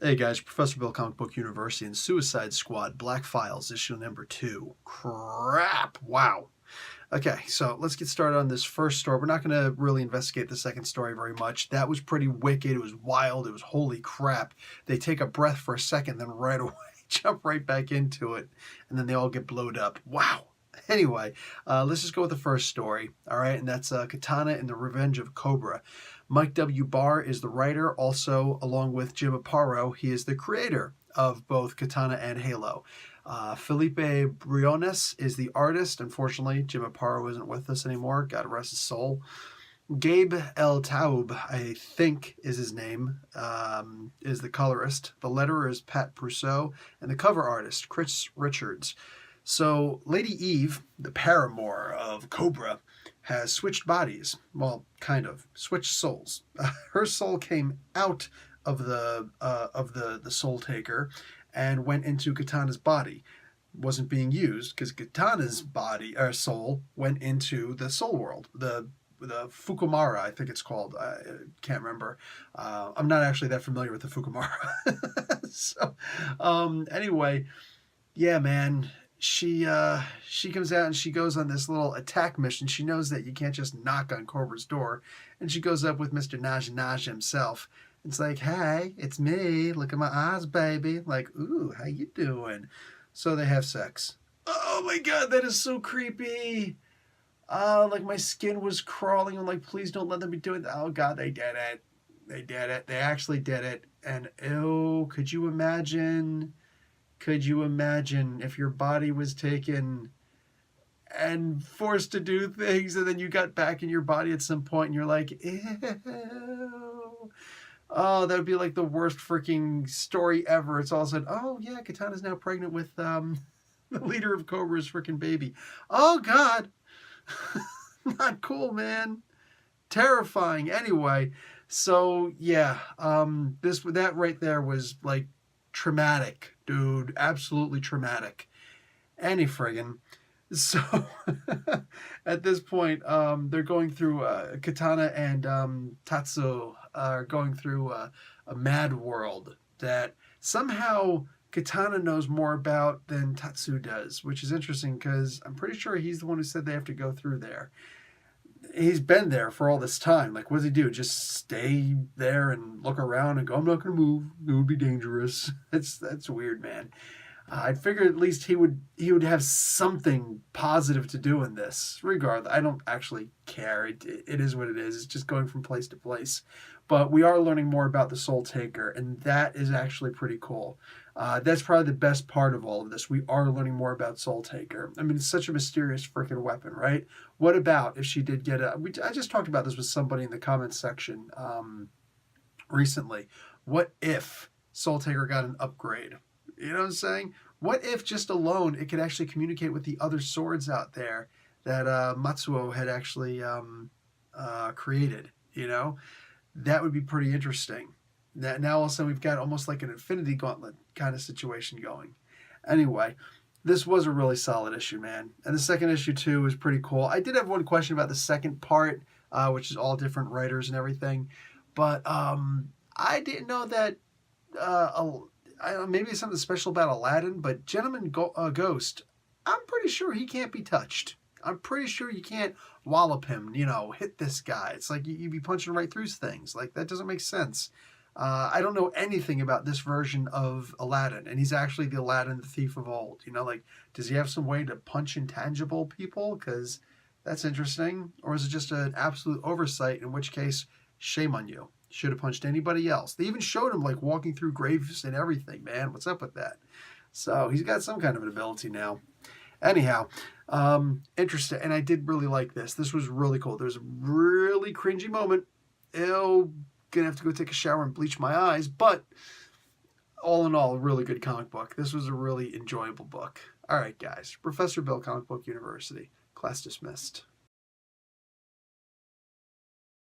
Hey guys, Professor Bill, Comic Book University, and Suicide Squad, Black Files, issue number 2. Crap! Wow. Okay, so let's get started on this first story. We're not going to really investigate the second story very much. That was pretty wicked. It was wild. It was holy crap. They take a breath for a second, then right away jump right back into it, and then they all get blowed up. Wow. Anyway, let's just go with the first story, all right? And that's Katana and the Revenge of Cobra. Mike W. Barr is the writer, also along with Jim Aparo. He is the creator of both Katana and Halo. Felipe Briones is the artist. Unfortunately, Jim Aparo isn't with us anymore. God rest his soul. Gabe El Taub, I think is his name, is the colorist. The letterer is Pat Brousseau, and the cover artist, Chris Richards. So Lady Eve, the paramour of Cobra, has switched bodies. Well, kind of switched souls. Her soul came out of the Soul Taker and went into Katana's body. Wasn't being used because Katana's body or soul went into the Soul World, the Fukumara, I think it's called. I can't remember. I'm not actually that familiar with the Fukumara. So, anyway, yeah, man. She comes out and she goes on this little attack mission. She knows that you can't just knock on Cobra's door, and she goes up with Mr. Naja himself. It's like, hey, it's me. Look at my eyes, baby. Like, ooh, how you doing? So they have sex. Oh my God, that is so creepy. Like my skin was crawling. I'm like, please don't let them be doing that. Oh God, they did it. They did it. They actually did it. And ew, could you imagine? Could you imagine if your body was taken and forced to do things, and then you got back in your body at some point and you're like, ew. Oh, that would be like the worst freaking story ever. It's all of a sudden, oh yeah, Katana's now pregnant with the leader of Cobra's freaking baby. Oh God. Not cool, man. Terrifying. Anyway, so yeah, that right there was like traumatic, dude. Absolutely traumatic. Any friggin'. So at this point, they're going through Katana and Tatsu are going through a mad world that somehow Katana knows more about than Tatsu does, which is interesting because I'm pretty sure he's the one who said they have to go through there. He's been there for all this time. Like, what does he do? Just stay there and look around and go, I'm not going to move. It would be dangerous. That's weird, man. I'd figure at least he would have something positive to do in this. Regardless, I don't actually care. It is what it is. It's just going from place to place. But we are learning more about the Soul Taker, and that is actually pretty cool. That's probably the best part of all of this. We are learning more about Soul Taker. I mean, it's such a mysterious freaking weapon, right? What about if she did get I just talked about this with somebody in the comments section recently. What if Soul Taker got an upgrade? You know what I'm saying? What if just alone it could actually communicate with the other swords out there that Matsuo had actually created? You know, that would be pretty interesting. Now all of a sudden we've got almost like an Infinity Gauntlet kind of situation going. Anyway, this was a really solid issue, man. And the second issue too was pretty cool. I did have one question about the second part, which is all different writers and everything, but I didn't know that. Maybe something special about Aladdin, but Gentleman Ghost, I'm pretty sure he can't be touched. I'm pretty sure you can't wallop him, hit this guy. It's like you'd be punching right through things. Like, that doesn't make sense. I don't know anything about this version of Aladdin, and he's actually the Aladdin, the thief of old. Like, does he have some way to punch intangible people? Because that's interesting. Or is it just an absolute oversight, in which case, shame on you. Should have punched anybody else. They even showed him like walking through graves and everything, man. What's up with that? So he's got some kind of an ability now. Anyhow, interesting. And I did really like this. This was really cool. There's a really cringy moment. Ew, gonna have to go take a shower and bleach my eyes. But all in all, a really good comic book. This was a really enjoyable book. All right, guys. Professor Bill, Comic Book University. Class dismissed.